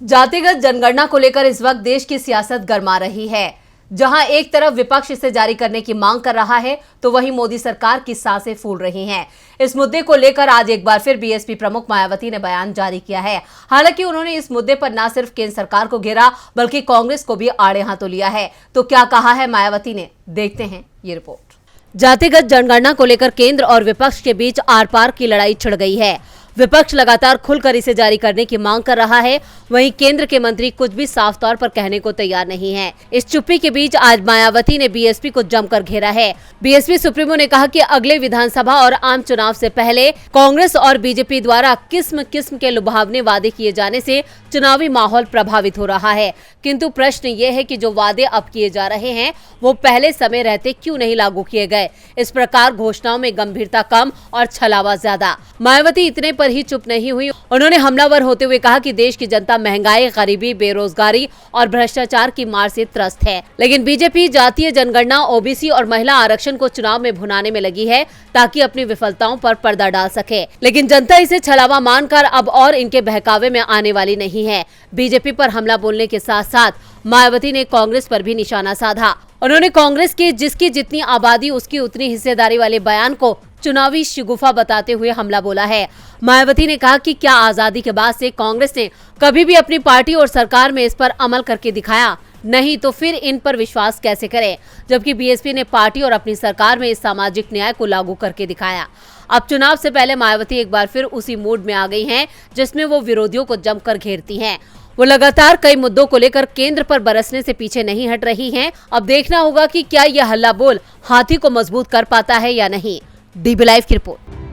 जातिगत जनगणना को लेकर इस वक्त देश की सियासत गरमा रही है। जहां एक तरफ विपक्ष इसे जारी करने की मांग कर रहा है, तो वहीं मोदी सरकार की सांसें फूल रही हैं। इस मुद्दे को लेकर आज एक बार फिर बीएसपी प्रमुख मायावती ने बयान जारी किया है। हालांकि उन्होंने इस मुद्दे पर न सिर्फ केंद्र सरकार को घेरा, बल्कि कांग्रेस को भी आड़े हाथों लिया है। तो क्या कहा है मायावती ने, देखते हैं ये रिपोर्ट। जातिगत जनगणना को लेकर केंद्र और विपक्ष के बीच आर पार की लड़ाई छिड़ गई है। विपक्ष लगातार खुलकर इसे जारी करने की मांग कर रहा है, वहीं केंद्र के मंत्री कुछ भी साफ तौर पर कहने को तैयार नहीं है। इस चुप्पी के बीच आज मायावती ने बीएसपी को जमकर घेरा है। बीएसपी सुप्रीमो ने कहा कि अगले विधानसभा और आम चुनाव से पहले कांग्रेस और बीजेपी द्वारा किस्म किस्म के लुभावने वादे किए जाने से चुनावी माहौल प्रभावित हो रहा है। किंतु प्रश्न ये है कि जो वादे अब किए जा रहे हैं वो पहले समय रहते क्यों नहीं लागू किए गए। इस प्रकार घोषणाओं में गंभीरता कम और छलावा ज्यादा। मायावती इतने पर ही चुप नहीं हुई। उन्होंने हमलावर होते हुए कहा कि देश की जनता महंगाई, गरीबी, बेरोजगारी और भ्रष्टाचार की मार से त्रस्त है। लेकिन बीजेपी जातीय जनगणना, ओबीसी और महिला आरक्षण को चुनाव में भुनाने में लगी है ताकि अपनी विफलताओं पर पर्दा डाल सके। लेकिन जनता इसे छलावा मानकर अब और इनके बहकावे में आने वाली नहीं है। बीजेपी पर हमला बोलने के साथ साथ मायावती ने कांग्रेस पर भी निशाना साधा। उन्होंने कांग्रेस के जिसकी जितनी आबादी उसकी उतनी हिस्सेदारी वाले बयान को चुनावी शिगुफा बताते हुए हमला बोला है। मायावती ने कहा कि क्या आजादी के बाद से कांग्रेस ने कभी भी अपनी पार्टी और सरकार में इस पर अमल करके दिखाया? नहीं तो फिर इन पर विश्वास कैसे करें, जबकि बीएसपी ने पार्टी और अपनी सरकार में इस सामाजिक न्याय को लागू करके दिखाया। अब चुनाव से पहले मायावती एक बार फिर उसी मूड में आ गई हैं जिसमें वो विरोधियों को जमकर घेरती हैं। वो लगातार कई मुद्दों को लेकर केंद्र पर बरसने से पीछे नहीं हट रही हैं। अब देखना होगा कि क्या यह हल्ला बोल हाथी को मजबूत कर पाता है या नहीं। डीबी लाइव की रिपोर्ट।